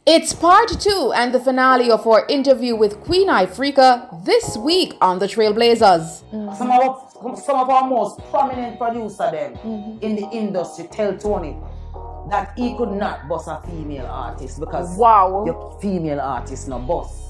It's part 2 and the finale of our interview with Queen Ifrica this week on the Trailblazers. Some of our most prominent producers in the industry tell Tony that he could not boss a female artist because your female artist no boss.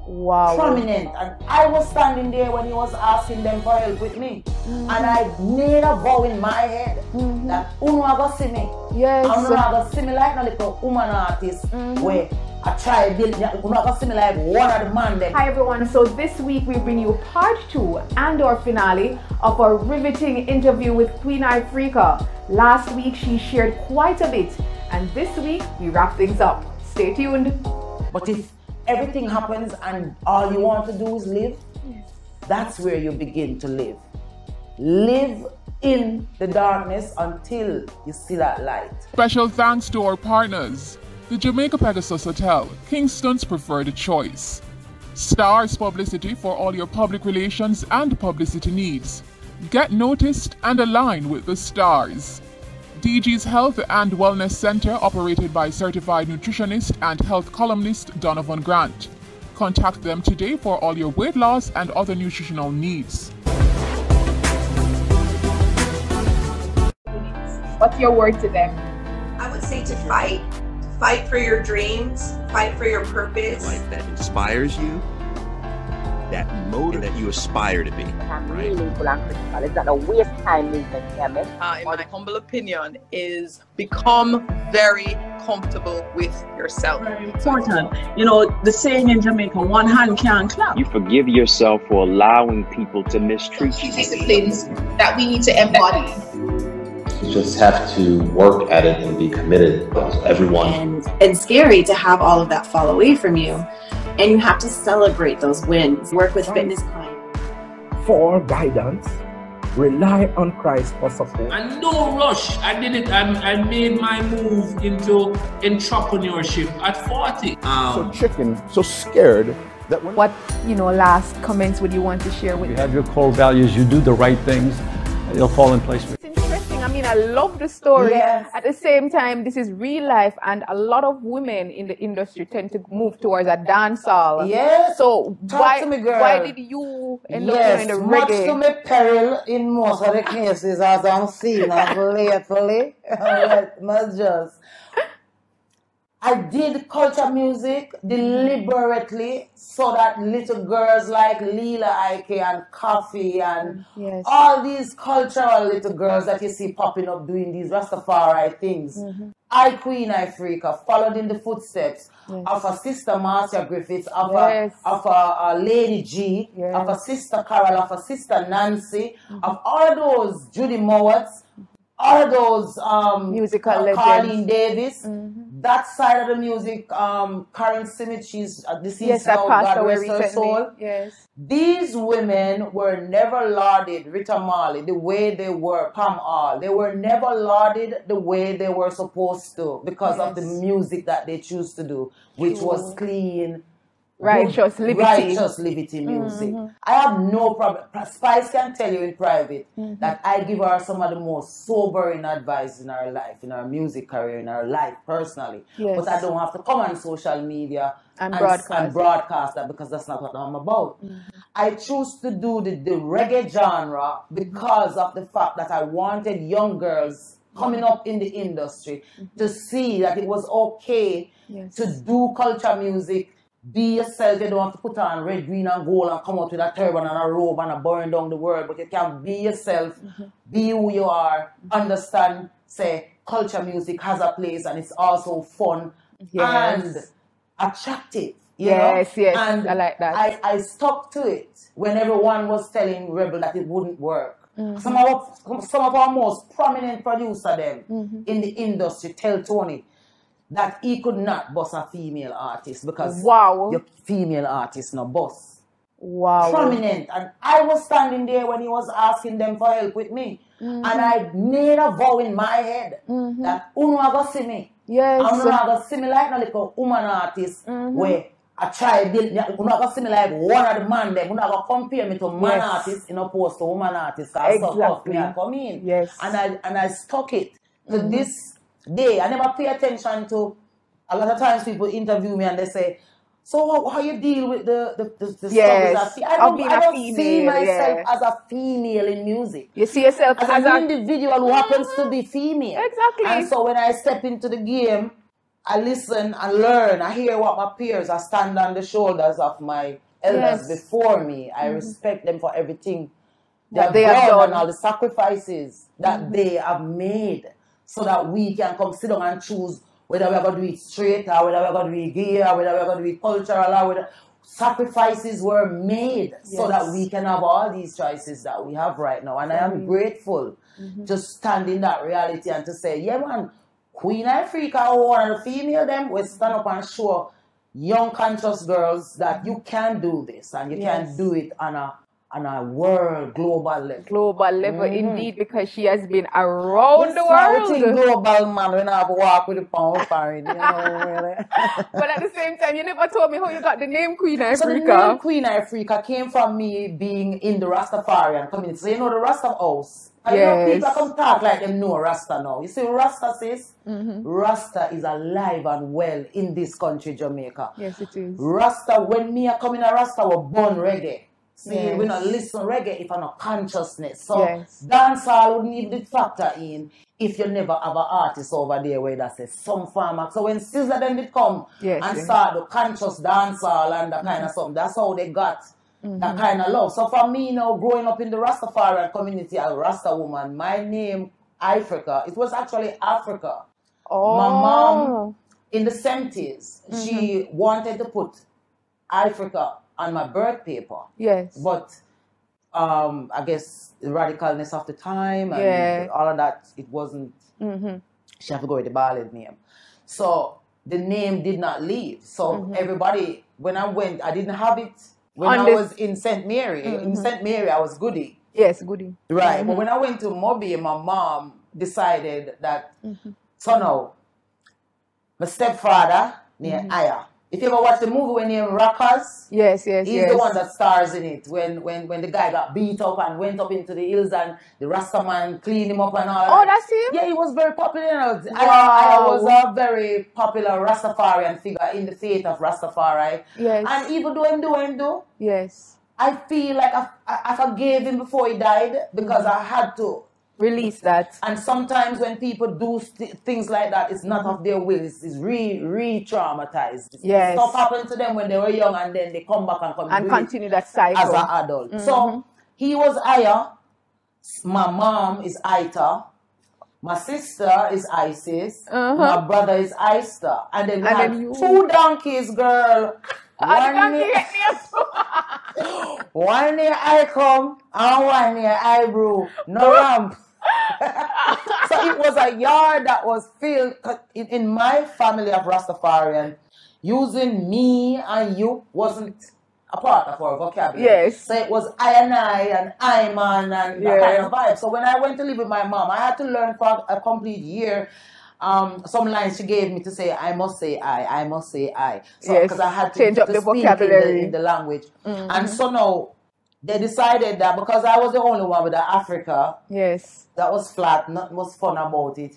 Wow. Prominent. And I was standing there when he was asking them for help with me. And I made a vow in my head that Uno go see me. Yes. And Uno go see me like a little woman artist where I try to build, Uno go see me like one of the man them. Hi everyone, so this week we bring you part 2 and our finale of our riveting interview with Queen Ifrica. Last week she shared quite a bit and this week we wrap things up. Stay tuned. But if everything happens and all you want to do is live, that's where you begin to live. Live in the darkness until you see that light. Special thanks to our partners, the Jamaica Pegasus Hotel, Kingston's preferred choice. Stars Publicity for all your public relations and publicity needs. Get noticed and align with the stars. DG's Health and Wellness Center, operated by certified nutritionist and health columnist Donovan Grant. Contact them today for all your weight loss and other nutritional needs. What's your word to them? I would say to fight. Fight for your dreams, fight for your purpose. A life that inspires you, that motive that you aspire to be. Right? It's not a waste time movement, in my humble opinion, is become very comfortable with yourself. Very important. You know, the saying in Jamaica, one hand can't clap. You forgive yourself for allowing people to mistreat you. Disciplines that we need to embody. You just have to work at it and be committed to everyone. And it's scary to have all of that fall away from you. And you have to celebrate those wins. Work with fitness clients. For guidance, rely on Christ for support. And no rush. I did it. I made my move into entrepreneurship at 40. So chicken, so scared that when... What, last comments would you want to share with you have your core values, you do the right things, it'll fall in place. It's interesting. I mean, I love the story. Yes. At the same time, this is real life, and a lot of women in the industry tend to move towards a dancehall. Yes. So Talk to me, girl. Why did you end up doing the reggae? Much to my peril in most of the cases, as I'm seeing lately. I did culture music deliberately so that little girls like Leela Ike and Coffee and all these cultural little girls that you see popping up doing these Rastafari things. I, Queen Ifrica, followed in the footsteps of a sister Marcia Griffiths, of a Lady G, of a sister Carol, of a sister Nancy, of all those Judy Mowatts, all of those musical legends. Carleen Davis, that side of the music, Karen Simit, she's deceased now, God rest her soul. Yes. These women were never lauded, Rita Marley, the way they were, Pam All. They were never lauded the way they were supposed to because of the music that they choose to do, which was clean, righteous liberty music. I have no problem. Spice can tell you in private that I give her some of the most sobering advice in her life, in her music career, in her life personally. But I don't have to come on social media and broadcast that because that's not what I'm about. I choose to do the reggae genre because of the fact that I wanted young girls coming up in the industry to see that it was okay to do culture music. Be yourself. You don't have to put on red, green, and gold and come out with a turban and a robe and a burn down the world. But you can be yourself, be who you are, understand, say, culture music has a place and it's also fun and attractive. You know? And I like that. I stuck to it when everyone was telling Rebel that it wouldn't work. Some of our most prominent producers in the industry tell Tony that he could not boss a female artist because your female artist no boss. Prominent. And I was standing there when he was asking them for help with me. And I made a vow in my head that Uno go see me. Yes. And Uno go see me like a little woman artist where I try to build, Uno go see me like one of the man them. Uno go compare me to man artist in opposed to woman artist. Exactly. I come in. Yes. And I stuck it to this day. I never pay attention to a lot of times people interview me and they say, so how you deal with the yes. struggles? I don't see myself as a female in music. You see yourself as an individual who happens to be female. Exactly. And so when I step into the game, I listen and learn. I hear what my peers, I stand on the shoulders of my elders before me. I respect them for everything that they have done and all the sacrifices that they have made so that we can come sit down and choose whether we're going to do it straight or whether we're going to do it gay or whether we're going to do it cultural or whether sacrifices were made so that we can have all these choices that we have right now. And I am grateful to stand in that reality and to say, yeah man, Queen Ifrica or one of the female them will stand up and show young conscious girls that you can do this and you can do it on a world, global level. Global level, indeed, because she has been around the world. Global man, when I have to walk with the pound foreign, you know, really. But at the same time, you never told me how you got the name Queen Ifrica. So the name Queen Ifrica came from me being in the Rastafarian community. So you know the Rasta house. You know, people come talk like them know Rasta now. You see, Rasta says, Rasta is alive and well in this country, Jamaica. Yes, it is. Rasta, when me are coming to Rasta, we're born reggae. See, we not listen reggae if I'm not consciousness. So dancehall wouldn't even factor in if you never have an artist over there where that says some farmer. So when Sizzla then did come and start the conscious dancehall and that kind of something, that's how they got that kind of love. So for me, you know, growing up in the Rastafarian community as a Rasta woman, my name Ifrica, it was actually Africa. My mom in the 70s, she wanted to put Ifrica on my birth paper. Yes. But I guess the radicalness of the time and all of that, it wasn't, she had to go with the ballad name. So the name did not leave. So everybody, when I went, I didn't have it when I was in St. Mary. In St. Mary, I was Goody. Yes, Goody. Right. But when I went to Moby, my mom decided that, so now, my stepfather named Aya. If you ever watch the movie when named Rockers, he's the one that stars in it. When the guy got beat up and went up into the hills and the Rasta man cleaned him up and all that. Oh, that's him? Yeah, he was very popular. I was a very popular Rastafarian figure in the faith of Rastafari. Yes. And even though him do, I feel like I forgave him before he died because I had to release that. And sometimes when people do things like that, it's not of their will. It's re-traumatized. Yes. Stuff happened to them when they were young and then they come back and continue that cycle as an adult. So he was Aya. My mom is Aita. My sister is Isis. My brother is Easter. And then we had two donkeys, girl. One near I come and one near I brew. No ramp. So it was a yard that was filled in my family of Rastafarian. Using me and you wasn't a part of our vocabulary. Yes. So it was I and I and I man and that kind of vibe. So when I went to live with my mom, I had to learn for a complete year some lines she gave me to say, I must say I must say I. So because I had to change up the vocabulary in the language. And so now they decided that because I was the only one with the Africa, that was flat, not much fun about it.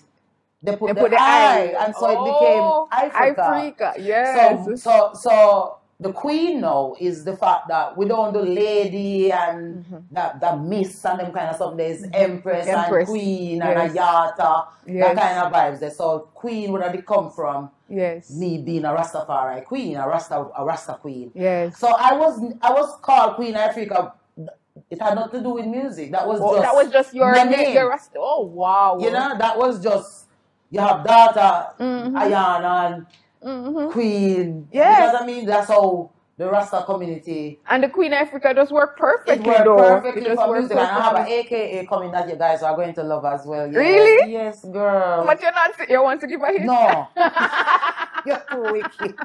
They put the I, and so it became Ifrica. Yes. So the queen now is the fact that we don't do lady and that miss and them kind of stuff. There's empress and queen and a yata, that kind of vibes there. So queen, where did it come from? Me being a Rastafari queen, a Rasta queen. So I was called Queen Ifrica. It had nothing to do with music. That was just your name. Your Rasta. Oh wow. You know, that was just, you have daughter Ayana and Queen. Because I mean, that's how the Rasta community. And the Queen Ifrica does work perfectly. It worked perfectly for music. And I have an AKA coming that you guys are going to love as well. Yes. Really? Yes, girl. But you want to give a hint? No. You're too wicked.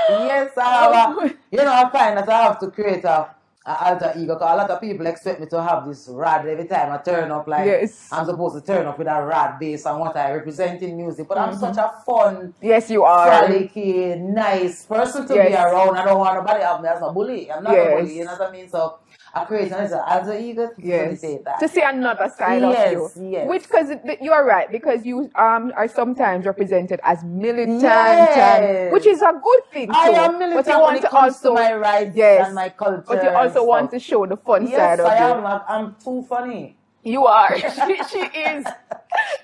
Yes, I find that I have to create a alter ego, because a lot of people expect me to have this rad every time I turn up, like I'm supposed to turn up with a rad bass and what I represent in music, but I'm such a fun, you are, frolicky, nice person to be around. I don't want nobody to have me as a bully. I'm not a bully, you know what I mean? So a create as an alter ego to facilitate that. To see another side of you. Yes. Which, because you're right, because you are sometimes represented as militant, and, which is a good thing too. I am militant, but you want to also my rights and my culture. But you also want to show the fun side of you. Yes, I am. I'm too funny. You are. She is.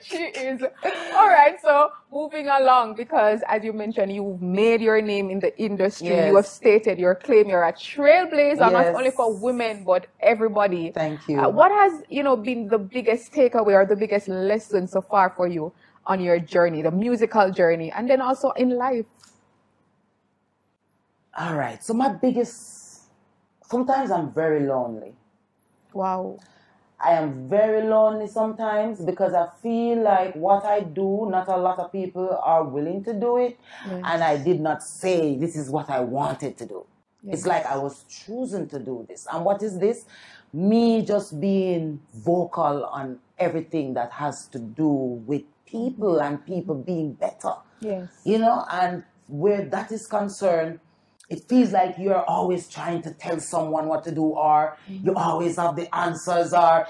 She is. All right. So moving along, because as you mentioned, you've made your name in the industry. Yes. You have stated your claim. You're a trailblazer, not only for women but everybody. Thank you. What has been the biggest takeaway or the biggest lesson so far for you on your journey, the musical journey, and then also in life? All right. So my biggest. Sometimes I'm very lonely. Wow. I am very lonely sometimes because I feel like what I do, not a lot of people are willing to do it. Yes. And I did not say this is what I wanted to do. Yes. It's like I was choosing to do this. And what is this? Me just being vocal on everything that has to do with people and people being better. Yes. And where that is concerned, it feels like you're always trying to tell someone what to do, or you always have the answers, or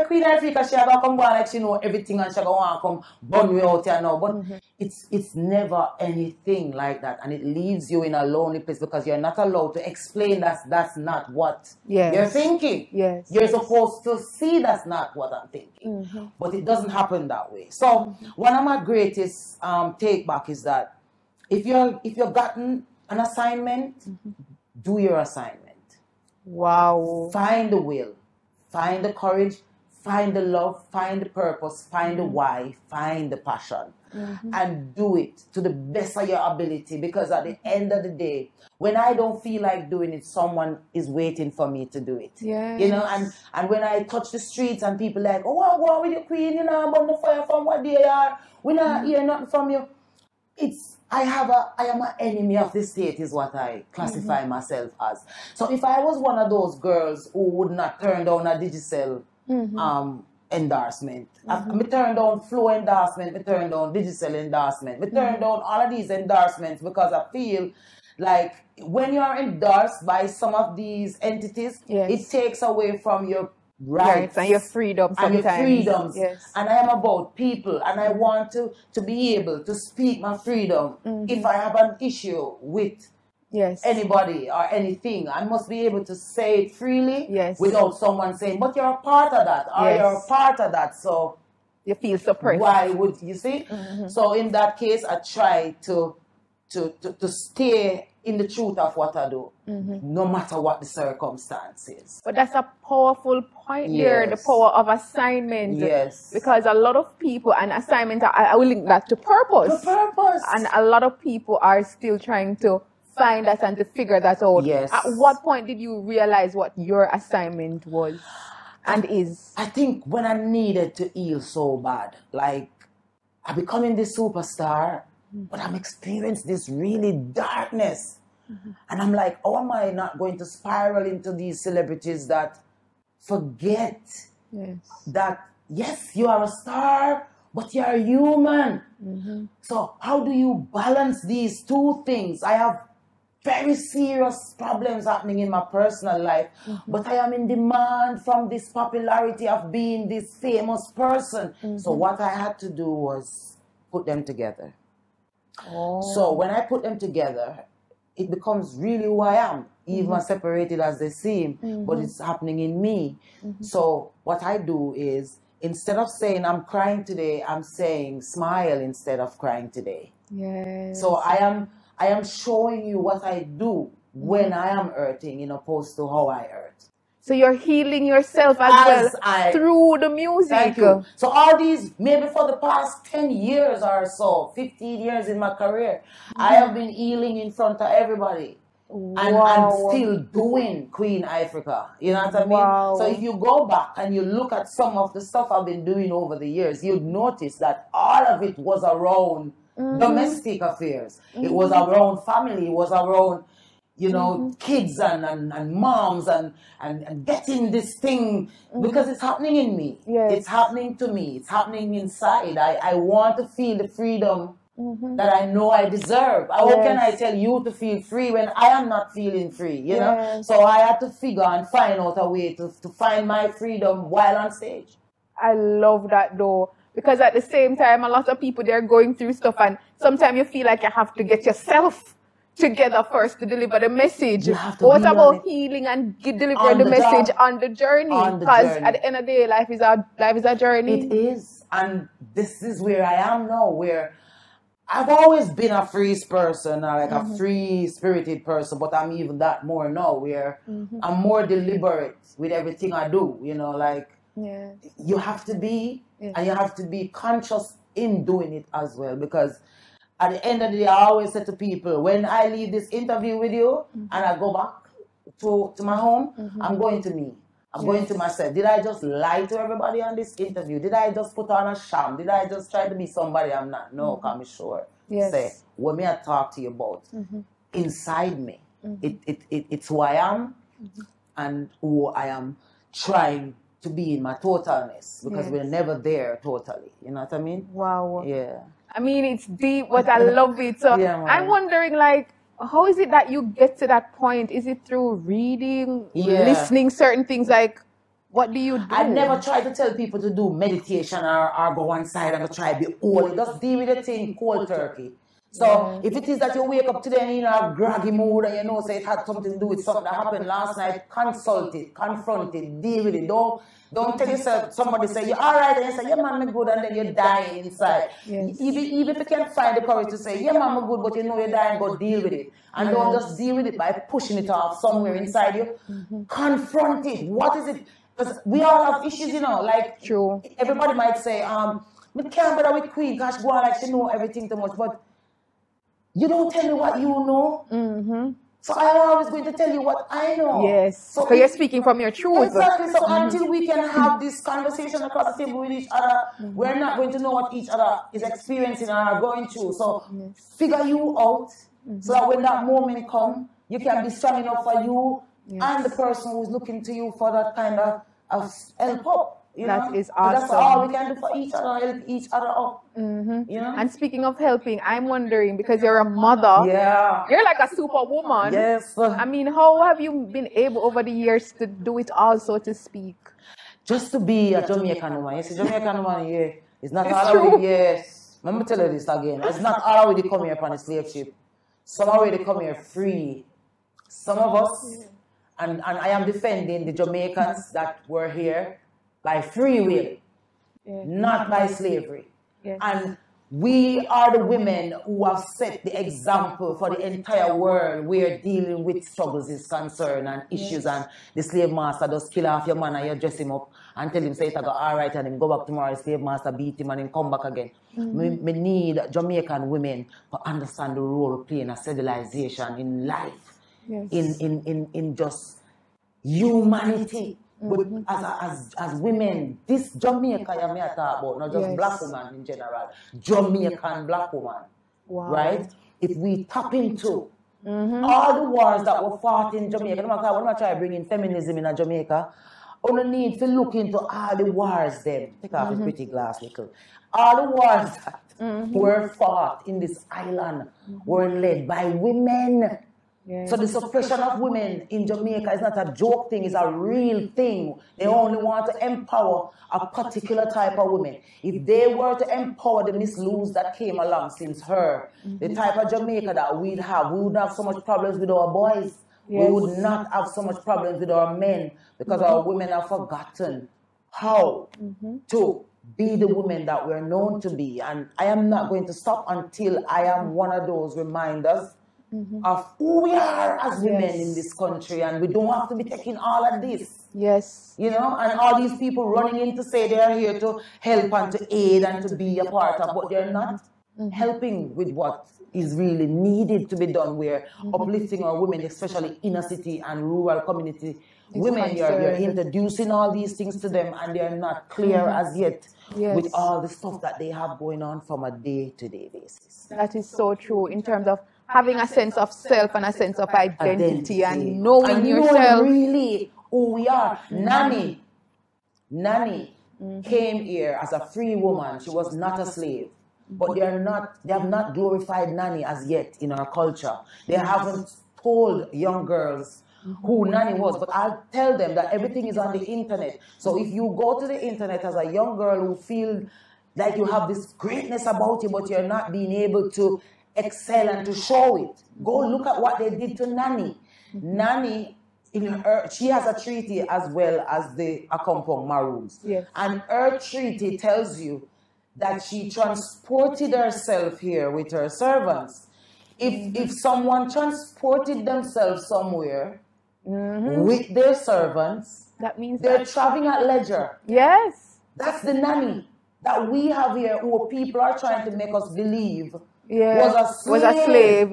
Queen Ifrica, she gonna come like she know everything and she gonna come burn me out here now. But it's never anything like that, and it leaves you in a lonely place because you're not allowed to explain that's not what you're thinking. Yes. You're supposed to see that's not what I'm thinking. But it doesn't happen that way. So one of my greatest take back is that if you've gotten an assignment, do your assignment. Wow. Find the will, find the courage, find the love, find the purpose, find the why, find the passion, and do it to the best of your ability, because at the end of the day, when I don't feel like doing it, someone is waiting for me to do it. Yes. And when I touch the streets and people like, oh, I go with your queen, I'm on the fire from what they are, we not hear nothing from you. I am an enemy of the state is what I classify myself as. So if I was one of those girls who would not turn down a digital endorsement, I turn down flow endorsement, I turn down digital endorsement, I turn down all of these endorsements because I feel like when you are endorsed by some of these entities, it takes away from your rights and your freedom sometimes. And your freedoms. Yes. And I am about people, and I want to be able to speak my freedom. If I have an issue with anybody or anything, I must be able to say it freely without someone saying, but you're a part of that, or you're a part of that, so you feel suppressed. Why would you see? So in that case, I try to stay in the truth of what I do, no matter what the circumstances. But that's a powerful point there, the power of assignment. Yes. Because a lot of people, and assignment, I will link that to purpose. The purpose. And a lot of people are still trying to find that and to figure that out. Yes. At what point did you realize what your assignment was and is? I think when I needed to heal so bad, like I'm becoming this superstar, but I'm experiencing this really darkness. And I'm like, how am I not going to spiral into these celebrities that forget that, yes, you are a star, but you are human. So how do you balance these two things? I have very serious problems happening in my personal life, but I am in demand from this popularity of being this famous person. So what I had to do was put them together. So when I put them together, it becomes really who I am, even separated as they seem, but it's happening in me. So what I do is, instead of saying I'm crying today, I'm saying smile instead of crying today. Yes. So I am showing you what I do when I am hurting, in opposed to how I hurt. So you're healing yourself as well through the music. Thank you. So all these, maybe for the past 10 years or so, 15 years in my career, I have been healing in front of everybody. And I'm still doing Queen Ifrica. You know what I mean? So if you go back and you look at some of the stuff I've been doing over the years, you'd notice that all of it was around domestic affairs. It was around family. It was around, you know, kids and moms and getting this thing, because it's happening in me. It's happening to me. It's happening inside. I want to feel the freedom that I know I deserve. How can I tell you to feel free when I am not feeling free, you know? So I had to figure and find out a way to find my freedom while on stage. I love that though, because at the same time, a lot of people, they're going through stuff, and sometimes you feel like you have to get yourself together first to deliver the message. What about healing and delivering the message on the journey? Because at the end of the day, life is a journey. It is. And this is where I am now, where I've always been a free person, like a free-spirited person, but I'm even that more now, where I'm more deliberate with everything I do, you know, like you have to be, and you have to be conscious in doing it as well, because at the end of the day, I always say to people, when I leave this interview with you and I go back to my home, I'm going to me. I'm going to myself. Did I just lie to everybody on this interview? Did I just put on a sham? Did I just try to be somebody I'm not? No, I'm sure. Say, what may I talk to you about? Inside me. It's who I am and who I am trying to be in my totalness, because we're never there totally. You know what I mean? Wow. Yeah. I mean, it's deep, but I love it. So I'm wondering, like, how is it that you get to that point? Is it through reading, listening certain things? Like, what do you do? I never try to tell people to do meditation or go one side and try to be holy. Just deal with the thing cold turkey. So if it is that you wake up today and you're in a groggy mood and you know, say it had something to do with something that happened last night, consult it, confront it, deal with it. Don't tell yourself, somebody say, you're all right, and you say, yeah, man, I'm good, and then you're dying inside. Even if you can find the courage to say, yeah, man, I'm good, but you know you're dying, go deal with it. And don't just deal with it by pushing it off somewhere inside you. Confront it. What is it? Because we all have issues, you know, like, everybody might say, we can't bother with Queen, gosh, go on, like she know everything too much, but you don't tell me what you know. So I'm always going to tell you what I know. Yes. So you're speaking from your truth. Exactly. So until we can have this conversation across the table with each other, we're not going to know what each other is experiencing and are going through. So figure you out so that when that moment comes, you can be strong enough for you and the person who's looking to you for that kind of help up. You know? Is awesome. That's all we can do for each other, help each other up. You know? And speaking of helping, I'm wondering, because you're a mother, you're like a superwoman. Yes. I mean, how have you been able over the years to do it all, so to speak? Just to be a Jamaican woman. Yes, a Jamaican woman, it's not all yes. Let me tell you this again. It's not all they come here upon the slave ship. Some already come here free. Some of us, and I am defending the Jamaicans that were here by free will, not by slavery. And we are the women who have set the example for the entire world where dealing with struggles is concerned and issues, and the slave master just kill off your man and you dress him up and tell him say it go all right and him go back tomorrow, the slave master beat him and him come back again. We need Jamaican women to understand the role we play in a civilization, in life, in just humanity. But as women, this Jamaica you may talk about, not just black woman in general, Jamaican black woman, right? If we tap into all the wars that were fought in Jamaica, no matter when I try to bring in feminism in Jamaica, on the need to look into all the wars then. Take off the pretty glass, little. All the wars that were fought in this island were led by women. So the suppression of women in Jamaica is not a joke thing, it's a real thing. They only want to empower a particular type of women. If they were to empower the Miss Luz that came along since her, the type of Jamaica that we'd have, we wouldn't have so much problems with our boys. We would not have so much problems with our men, because our women have forgotten how to be the women that we're known to be. And I am not going to stop until I am one of those reminders of who we are as women in this country, and we don't have to be taking all of this. You know, and all these people running in to say they are here to help and to aid and to be a part of, but they're not helping with what is really needed to be done. We're uplifting our women, especially inner city and rural community women. You're introducing all these things to them, and they're not clear as yet with all the stuff that they have going on from a day-to-day basis. That is so true, in terms of having a sense of self and a sense of identity and knowing yourself. Really who we are. Nanny came here as a free woman. She was not a slave. but they have not glorified nanny as yet in our culture. They haven't told young girls who nanny was, but I'll tell them that everything is on the internet. So if you go to the internet as a young girl who feel like you have this greatness about you, but you're not being able to excel and to show it, go look at what they did to nanny. Nanny, she has a treaty as well as the Akompong Maroons. Yes. And her treaty tells you that she transported herself here with her servants. If someone transported themselves somewhere with their servants, that means they're traveling at leisure. Yes. That's the nanny that we have here, who people are trying to make us believe was a slave.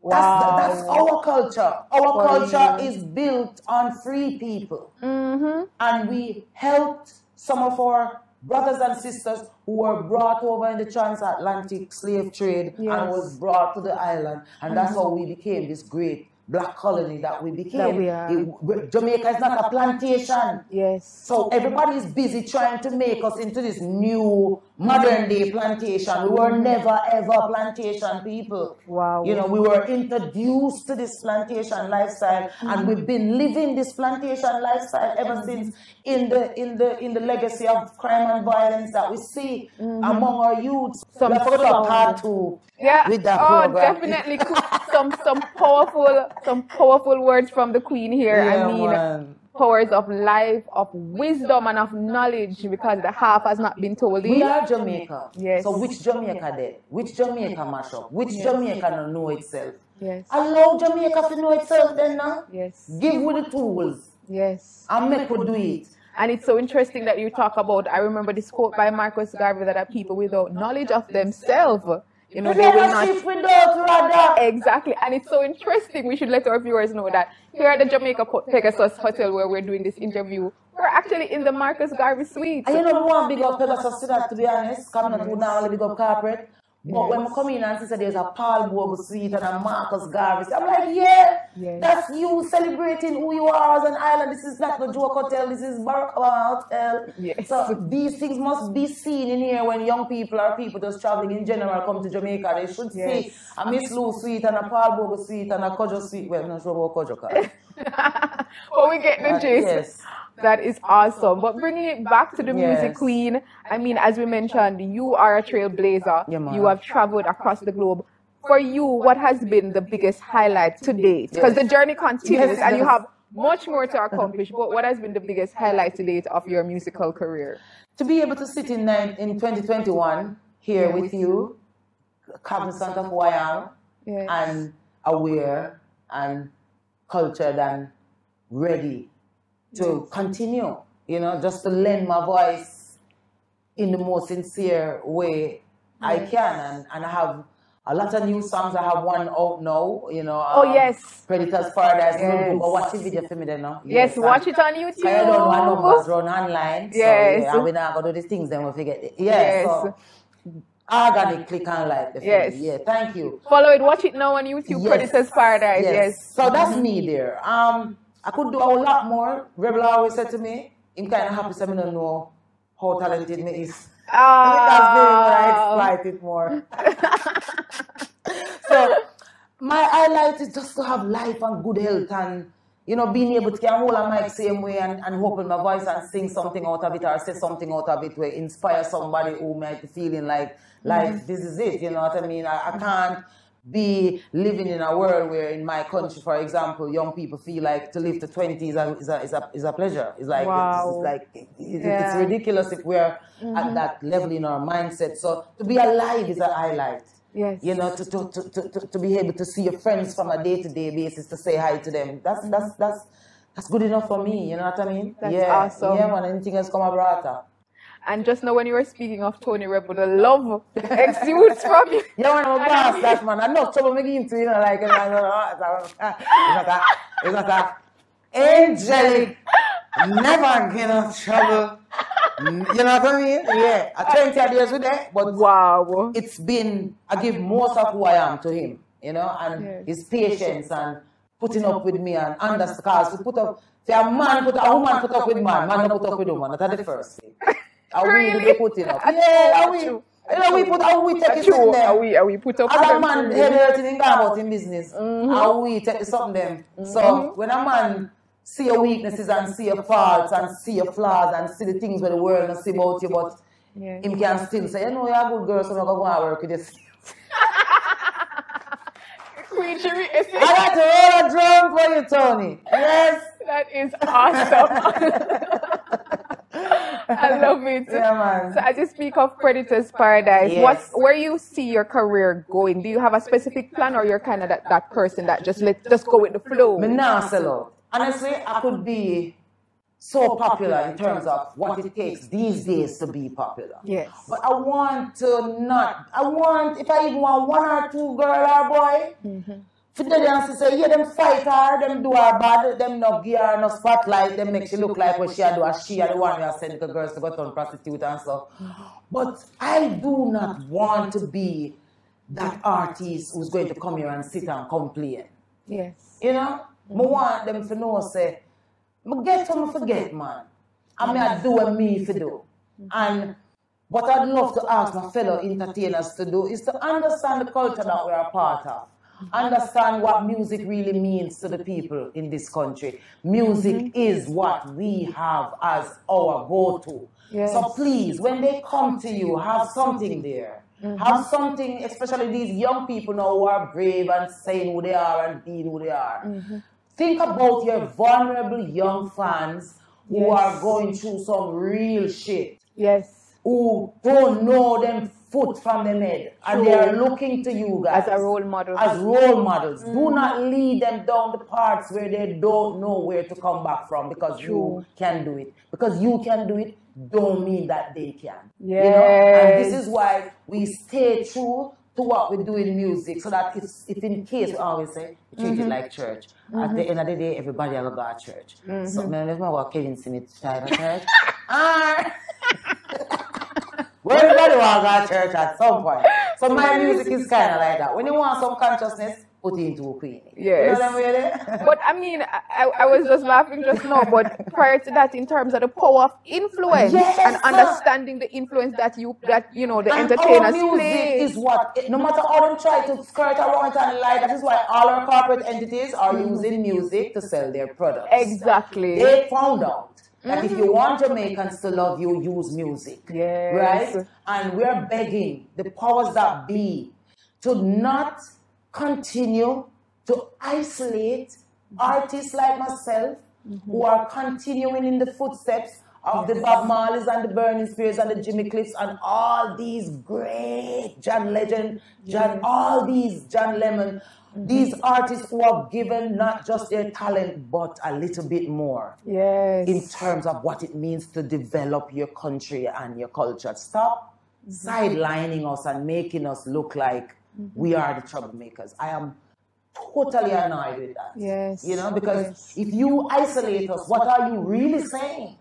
Wow. That's our culture. Our culture is built on free people. And we helped some of our brothers and sisters who were brought over in the transatlantic slave trade and was brought to the island. And that's how we became this great black colony that we became. Jamaica is not a plantation. Yes. So everybody is busy trying to make us into this new modern day plantation. We were never ever plantation people. Wow. You know, we were introduced to this plantation lifestyle, and we've been living this plantation lifestyle ever since in the legacy of crime and violence that we see among our youths. Some part two. Yeah. With that program. Definitely. some powerful words from the Queen here. I mean, powers of life, of wisdom, and of knowledge, because the half has not been told. We are Jamaica. Yes. So which Jamaica dead? Which Jamaica mash up? Which Jamaica don't know itself? Yes. Allow Jamaica to know itself then now. Yes. Give with the tools. Yes. And make we do it. And it's so interesting that you talk about, I remember this quote by Marcus Garvey, that people without knowledge of themselves, you know, they will not. Exactly. And it's so interesting. We should let our viewers know that here at the Jamaica Pegasus Hotel, where we're doing this interview, we're actually in the Marcus Garvey suite. And you know, we want big up Pegasus to that, to be honest. Coming on now, only big up corporate. But when we come in and say there's a Paul Bogle suite and a Marcus Garvey, I'm like, that's you celebrating who you are as an island. This is not the joke hotel, this is Barack Obama Hotel. So these things must be seen in here when young people or people just traveling in general come to Jamaica. They should see a Miss Lou suite and a Paul Bogle suite and a Kojo suite. Well, I'm not sure about Kojo card. Well, we get the gist. That is awesome. But bringing it back to the music queen, I mean, as we mentioned, you are a trailblazer. You have traveled across the globe. For you, what has been the biggest highlight to date? Because the journey continues and you have much more to accomplish. But what has been the biggest highlight to date of your musical career? To be able to sit in 2021 here with you, cognizant of who I am, and aware and cultured and ready to continue, you know, just to lend my voice in the most sincere way I can. And I have a lot of new songs. I have one out now, you know. Predators Paradise. But watch the video for me then now. Yes, watch it on YouTube. I don't know, I know what's run online. So yeah, we're not going to do these things then we forget it. So organic, click and like. Definitely. Yeah, thank you. Follow it, watch it now on YouTube. Predators Paradise. So that's me there. I could do a lot more. Rebel always said to me, I'm kind of happy so I don't know how talented me is. That's me when I exploit it more. So my highlight is just to have life and good health and, you know, being able to hold a mic same way and open my voice and sing something out of it or say something out of it where inspire somebody who might be feeling like this is it, you know what I mean? I can't be living in a world where in my country, for example, young people feel like to live to 20 is a pleasure. It's like, it's ridiculous if we're at that level in our mindset. So to be alive is a highlight. Yes. You know, to be able to see your friends from a day-to-day basis, to say hi to them. That's good enough for me, you know what I mean? That's awesome. Yeah, man, anything else come about. And just now when you were speaking of Tony Rebel, the love exudes from you. Yeah, man, I'm a boss, that man. I know trouble making him to, you know, like, it's like a angelic, never get in trouble. You know what I mean? Yeah, I 20 years with that, but wow, it's been, I give most of who I am to him, you know, and his patience and putting up with me and understand, because put up, say a woman put up with man don't put up with woman, that's the first thing. I really be putting up. Yeah, You know, we take it something them. We put up and a man head hurting in about in business. And we take it something them. So when a man see your weaknesses and see your faults and see your flaws and see the things where the world don't see about you, but him can still say, you know, you're a good girl, so I'm going to work with this. Queen, I got to roll a drum for you, Tony. Yes. That is awesome. I love it. Yeah, man. So as you speak of Predator's Paradise, where you see your career going? Do you have a specific plan, or you're kind of that person that just go with the flow? Me nah sell out. Honestly, I could be so popular in terms of what it takes these days to be popular. Yes. But I want to not. I want, if I even want one or two girl or boy, for them to say, yeah, them fight her, them do her bad, them no give her no spotlight, them make she look like what she do, as she are the one who has sent the girls to go turn prostitute and stuff. But I do not want to be that artist who's going to come here and sit and complain. Yes. You know? I want them to know, say, I get what I forget, man. And I do what me to do. And what I'd love to ask my fellow entertainers to do is to understand the culture that we're a part of. Understand what music really means to the people in this country. Music is what we have as our go-to. Yes. So please, when they come to you, have something there. Have something, especially these young people now who are brave and saying who they are and being who they are. Think about your vulnerable young fans who are going through some real shit. Yes. Who don't know them foot from them head. And they are looking to you guys. As a role model. As role models. Do not lead them down the parts where they don't know where to come back from, because you can do it. Because you can do it don't mean that they can. Yes. You know? And this is why we stay true to what we do in music, so that if in case, we always say, treat it like church. At the end of the day, everybody will go to church. So, man, let's what Kevin Smith tried at church. Well, everybody will go to church at some point. So my music is kind of like that. When you want some consciousness, put it into a queen. Yes. You know what I mean? But I mean, I was just laughing just now, but prior to that, in terms of the power of influence and understanding the influence that you know, the entertainers play. Music is what, no matter how they try to skirt around it and lie, that is why all our corporate entities are using music to sell their products. Exactly. They found out that if you want Jamaicans to love you, use music. Yes. Right? And we're begging the powers that be to not continue to isolate artists like myself who are continuing in the footsteps of the Bob Marleys and the Burning Spears and the Jimmy Cliffs and all these great John Legend, John Lemon, these artists who have given not just their talent but a little bit more. Yes. In terms of what it means to develop your country and your culture. Stop sidelining us and making us look like we are the troublemakers. I am totally annoyed with that. Yes. You know, because if you isolate us, what are you really saying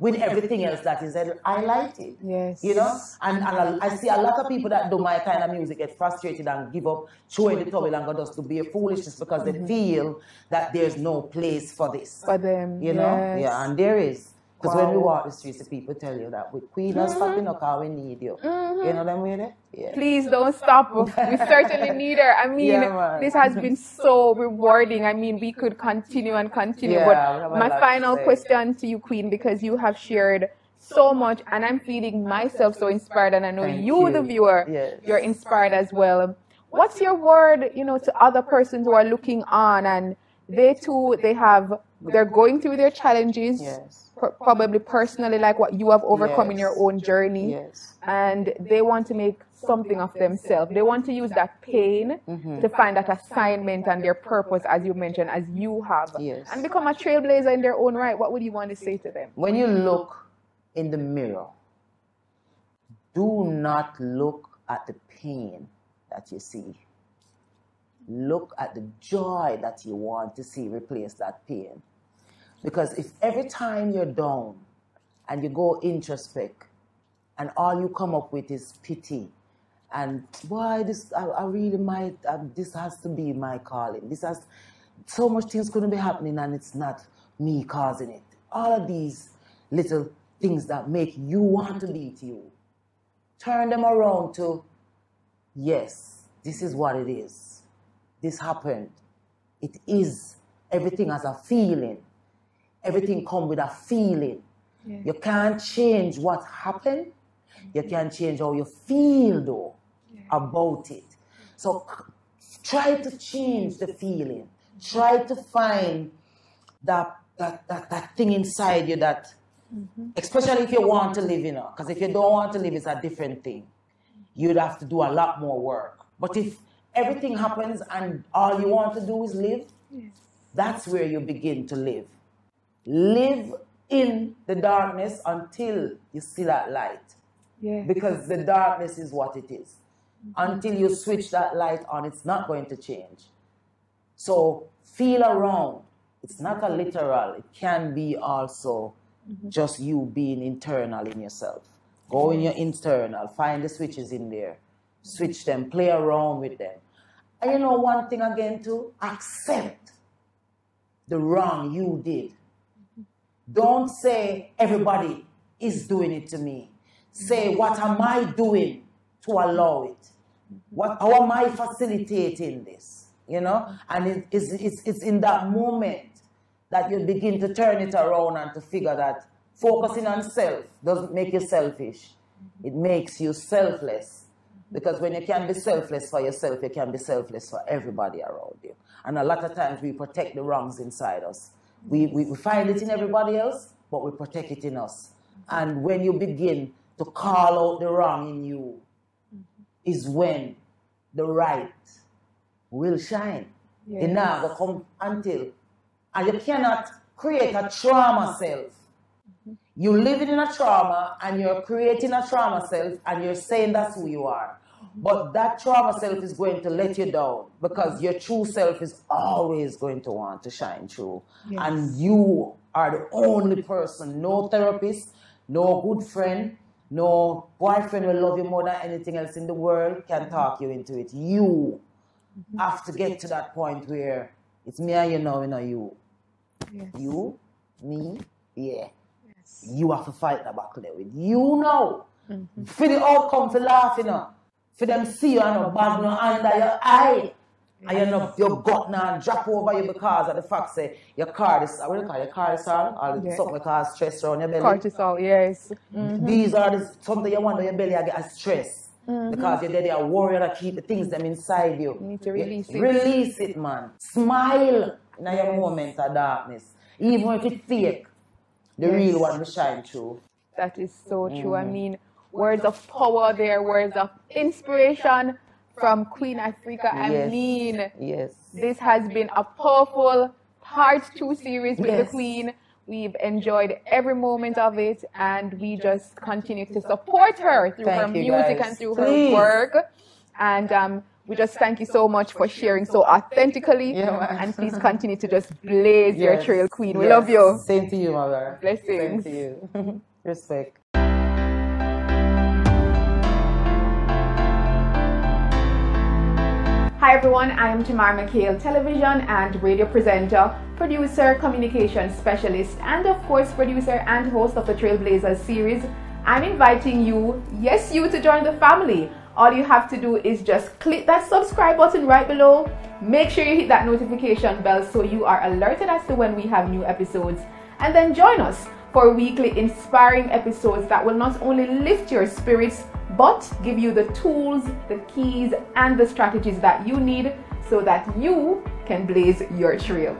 with everything else that is highlighted? Yes. You know, and I see a lot of people that do my kind of music get frustrated and give up, throwing the towel and go just to be a foolishness because they feel that there's no place for this. For them. You know? Yeah, and there is. Because when we walk the streets, the people tell you that with Queen are stopping up, we need you. You know what I mean? Yeah. Please don't stop. We certainly need her. I mean, this has been so rewarding. I mean, we could continue and continue. But my final question to you, Queen, because you have shared so much and I'm feeling myself so inspired, and I know you, the viewer, you're inspired as well. What's your word, you know, to other persons who are looking on and they too, they're going through their challenges? Yes. Probably personally, like what you have overcome in your own journey, and they want to make something of themselves. They want to use that pain to find that assignment and their purpose, as you mentioned, as you have, and become a trailblazer in their own right. What would you want to say to them? When you look in the mirror, do not look at the pain that you see. Look at the joy that you want to see replace that pain. Because if every time you're down and you go introspect and all you come up with is pity and why this, I really might, this has to be my calling. This has, so much things couldn't be happening and it's not me causing it. All of these little things that make you want to beat you. turn them around to, yes, this is what it is. This happened. It is. Everything has a feeling. Everything comes with a feeling. Yeah. You can't change what happened. You can change how you feel, though, about it. So try to change the feeling. Try to find that thing inside you that, especially if you want to live, you know, because if you don't want to live, it's a different thing. You'd have to do a lot more work. But if everything happens and all you want to do is live, that's where you begin to live. Live in the darkness until you see that light. Yeah. Because the darkness is what it is. Until you switch that light on, it's not going to change. So feel around. It's not a literal. It can be also just you being internal in yourself. Go in your internal. Find the switches in there. Switch them. Play around with them. And you know one thing again too? Accept the wrong you did. Don't say everybody is doing it to me. Say, what am I doing to allow it? How am I facilitating this? You know? And it's in that moment that you begin to turn it around and to figure that focusing on self doesn't make you selfish. It makes you selfless. Because when you can be selfless for yourself, you can be selfless for everybody around you. And a lot of times we protect the wrongs inside us. We find it in everybody else, but we protect it in us. And when you begin to call out the wrong in you, is when the right will shine. Yes. It never come until. And you cannot create a trauma self. You're living in a trauma and you're creating a trauma self and you're saying that's who you are. But that trauma self is going to let you down because your true self is always going to want to shine through. Yes. And you are the only person, no therapist, no good friend, no boyfriend will love you more than anything else in the world can talk you into it. You have to get to that point where it's me and you know, you. Yes. You, me, yeah. Yes. You have to fight the battle there with you know. For the outcome for laughing, you know. For them see you and no bag no under your eye. And you know your gut now drop over you because of the fact say your cortisol, what do you call it, cortisol? Or something that cause stress around your belly. Cortisol, yes. These are something you want your belly to get a stress. Because you're there, worried to keep the things them inside you. You need to release it. Release it, man. Smile in your moment of darkness. Even if it's fake, the real one will shine through. That is so true. I mean, words of power there, words of inspiration from Queen Ifrica. I mean, this has been a powerful part 2 series with the Queen. We've enjoyed every moment of it, and we just continue to support her through her music and through her work. And we just thank you so much for sharing so authentically. And please continue to just blaze your trail, Queen. We love you. Same to you, mother. Blessings. Same to you. Respect. Hi everyone, I am Tamar McHale, television and radio presenter, producer, communication specialist, and of course producer and host of the Trailblazers series. I'm inviting you, yes you, to join the family. All you have to do is just click that subscribe button right below. Make sure you hit that notification bell so you are alerted as to when we have new episodes. And then join us for weekly inspiring episodes that will not only lift your spirits, but give you the tools, the keys, and the strategies that you need so that you can blaze your trail.